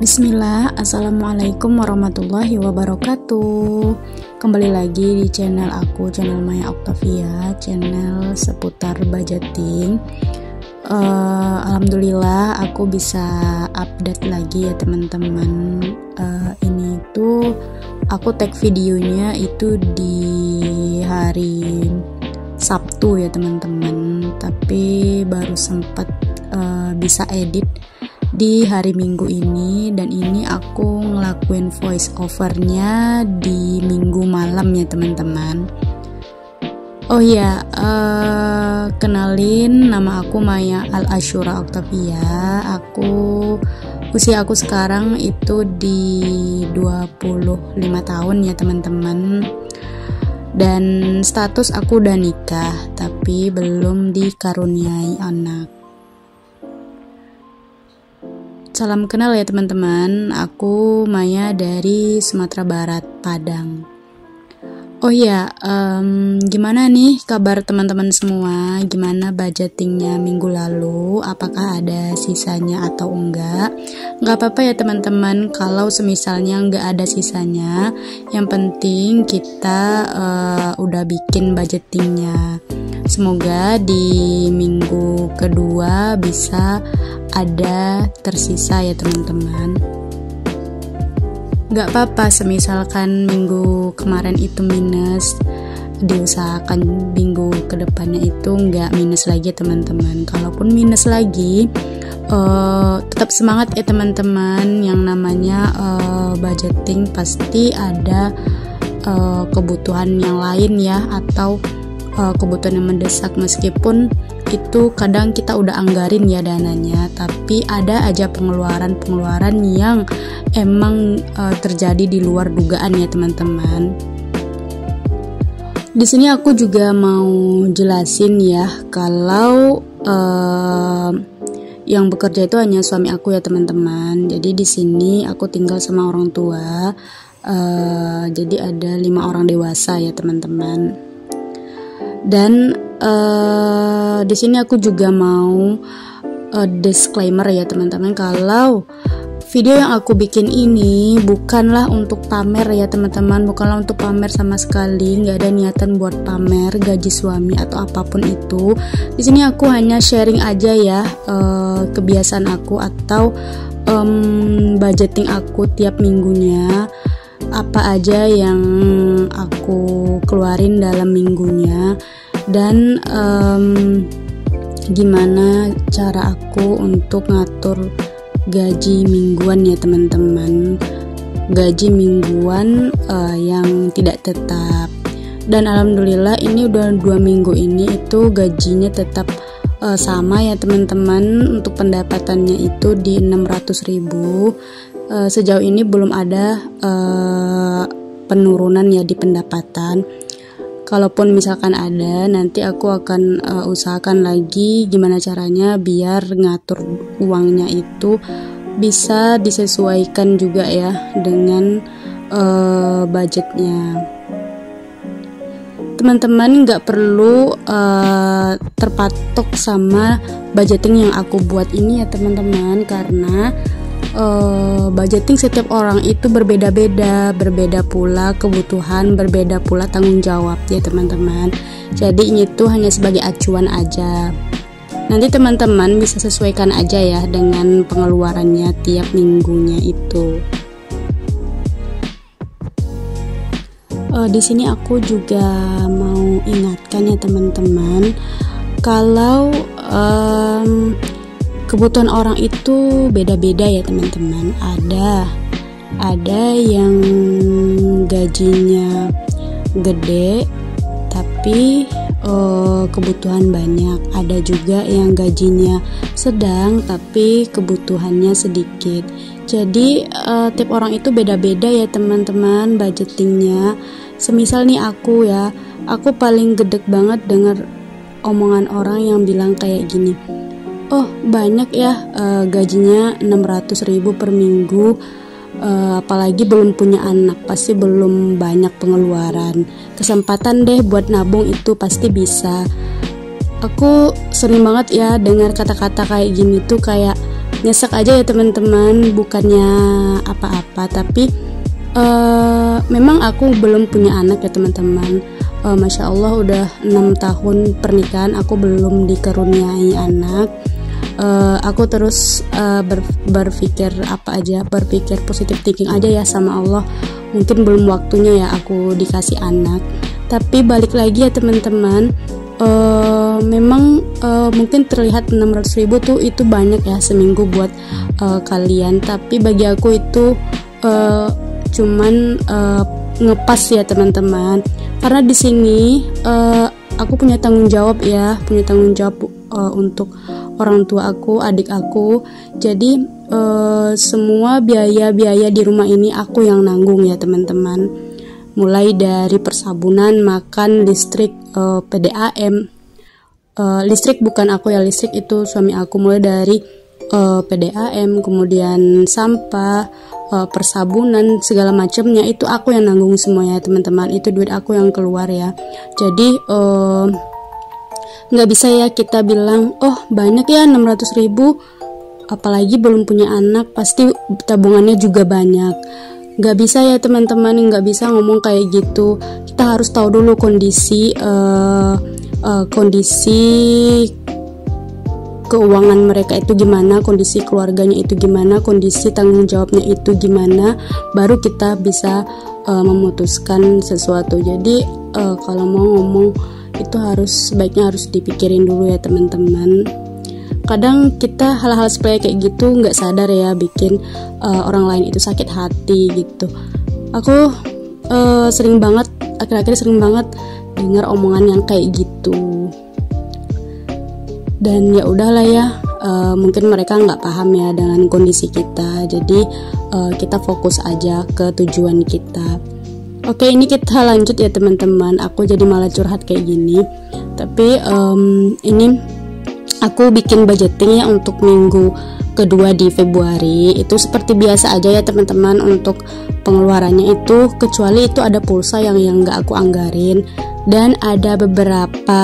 Bismillah, Assalamualaikum warahmatullahi wabarakatuh. Kembali lagi di channel aku, channel Maya Octavia, channel seputar budgeting. Alhamdulillah aku bisa update lagi ya teman-teman. Ini tuh aku tag videonya itu di hari Sabtu ya teman-teman, tapi baru sempat bisa edit di hari Minggu ini, dan ini aku ngelakuin voice overnya di Minggu malam ya teman-teman. Oh ya, kenalin, nama aku Maya Al-Ashura Octavia. Usia aku sekarang itu di 25 tahun ya teman-teman. Dan status aku udah nikah, tapi belum dikaruniai anak. Salam kenal ya teman-teman, aku Maya dari Sumatera Barat, Padang. Oh ya, gimana nih kabar teman-teman semua? Gimana budgetingnya minggu lalu? Apakah ada sisanya atau enggak? Enggak apa-apa ya teman-teman, kalau semisalnya enggak ada sisanya. Yang penting kita udah bikin budgetingnya. Semoga di minggu kedua bisa ada tersisa ya teman-teman. Gak apa-apa semisalkan minggu kemarin itu minus, diusahakan minggu kedepannya itu gak minus lagi teman-teman. Kalaupun minus lagi, tetap semangat ya teman-teman. Yang namanya budgeting pasti ada kebutuhan yang lain ya, atau kebutuhan yang mendesak. Meskipun itu kadang kita udah anggarin ya dananya, tapi ada aja pengeluaran yang emang terjadi di luar dugaan ya teman-teman. Di sini aku juga mau jelasin ya, kalau yang bekerja itu hanya suami aku ya teman-teman. Jadi di sini aku tinggal sama orang tua. Jadi ada 5 orang dewasa ya teman-teman. Dan di sini aku juga mau disclaimer ya teman-teman, kalau video yang aku bikin ini bukanlah untuk pamer ya teman-teman, bukanlah untuk pamer sama sekali, nggak ada niatan buat pamer gaji suami atau apapun itu. Di sini aku hanya sharing aja ya, kebiasaan aku atau budgeting aku tiap minggunya, apa aja yang aku keluarin dalam minggunya, dan gimana cara aku untuk ngatur gaji mingguan ya teman-teman. Gaji mingguan yang tidak tetap. Dan alhamdulillah ini udah 2 minggu ini itu gajinya tetap sama ya teman-teman. Untuk pendapatannya itu di 600.000. Sejauh ini belum ada penurunan ya di pendapatan. Kalaupun misalkan ada, nanti aku akan usahakan lagi gimana caranya biar ngatur uangnya itu bisa disesuaikan juga ya dengan budgetnya. Teman-teman nggak perlu terpatok sama budgeting yang aku buat ini ya teman-teman, karena budgeting setiap orang itu berbeda-beda pula kebutuhan, berbeda pula tanggung jawab ya teman-teman. Jadi ini tuh hanya sebagai acuan aja. Nanti teman-teman bisa sesuaikan aja ya dengan pengeluarannya tiap minggunya itu. Di sini aku juga mau ingatkan ya teman-teman, kalau kebutuhan orang itu beda-beda ya teman-teman. Ada yang gajinya gede tapi kebutuhan banyak. Ada juga yang gajinya sedang tapi kebutuhannya sedikit. Jadi tiap orang itu beda-beda ya teman-teman budgetingnya. Semisal nih aku paling gedek banget dengar omongan orang yang bilang kayak gini, oh banyak ya gajinya 600.000 per minggu, apalagi belum punya anak, pasti belum banyak pengeluaran, kesempatan deh buat nabung itu pasti bisa. Aku sering banget ya dengar kata-kata kayak gini tuh, kayak nyesek aja ya teman-teman, bukannya apa-apa, tapi memang aku belum punya anak ya teman-teman. Masya Allah udah 6 tahun pernikahan aku belum dikaruniai anak. Aku terus berpikir berpikir positif thinking aja ya sama Allah, mungkin belum waktunya ya aku dikasih anak. Tapi balik lagi ya teman-teman, memang mungkin terlihat 600.000 tuh itu banyak ya seminggu buat kalian, tapi bagi aku itu cuman ngepas ya teman-teman, karena di sini aku punya tanggung jawab untuk orang tua aku, adik aku. Jadi semua biaya-biaya di rumah ini aku yang nanggung ya teman-teman. Mulai dari persabunan, makan, listrik, PDAM. Listrik bukan aku ya, listrik itu suami aku. Mulai dari PDAM, kemudian sampah, persabunan, segala macamnya itu aku yang nanggung semuanya teman-teman. Itu duit aku yang keluar ya. Jadi nggak bisa ya kita bilang oh banyak ya 600.000, apalagi belum punya anak pasti tabungannya juga banyak. Nggak bisa ya teman-teman, nggak bisa ngomong kayak gitu. Kita harus tahu dulu kondisi keuangan mereka itu gimana, kondisi keluarganya itu gimana, kondisi tanggung jawabnya itu gimana, baru kita bisa memutuskan sesuatu. Jadi kalau mau ngomong itu sebaiknya harus dipikirin dulu ya teman-teman. Kadang kita hal-hal sepele kayak gitu nggak sadar ya bikin orang lain itu sakit hati gitu. Aku akhir-akhir sering banget dengar omongan yang kayak gitu. Dan ya udahlah ya, mungkin mereka nggak paham ya dengan kondisi kita. Jadi kita fokus aja ke tujuan kita. Oke, ini kita lanjut ya teman-teman. Aku jadi malah curhat kayak gini. Tapi ini aku bikin budgeting ya untuk minggu kedua di Februari. Itu seperti biasa aja ya teman-teman untuk pengeluarannya itu, kecuali itu ada pulsa yang nggak aku anggarin, dan ada beberapa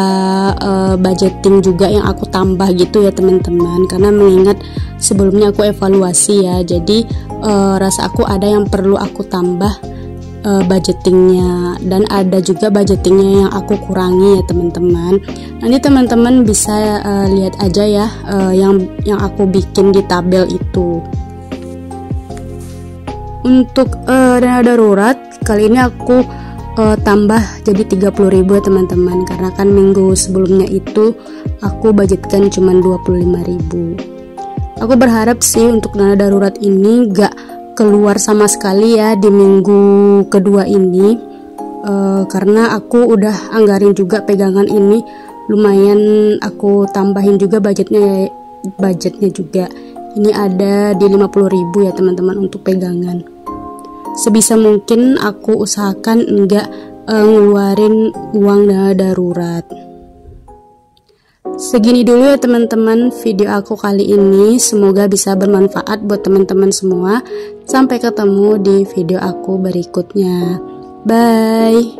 budgeting juga yang aku tambah gitu ya teman-teman, karena mengingat sebelumnya aku evaluasi ya. Jadi rasa aku ada yang perlu aku tambah budgetingnya, dan ada juga budgetingnya yang aku kurangi ya teman-teman. Nanti teman-teman bisa lihat aja ya yang aku bikin di tabel itu. Untuk dana darurat kali ini aku tambah jadi 30.000 ya teman-teman, karena kan minggu sebelumnya itu aku budgetkan cuma 25.000. Aku berharap sih untuk dana darurat ini gak keluar sama sekali ya di minggu kedua ini, karena aku udah anggarin juga pegangan ini, lumayan aku tambahin juga budgetnya juga. Ini ada di 50.000 ya teman-teman untuk pegangan. Sebisa mungkin aku usahakan enggak ngeluarin uang dana darurat. Segini dulu ya teman-teman video aku kali ini, semoga bisa bermanfaat buat teman-teman semua. Sampai ketemu di video aku berikutnya. Bye.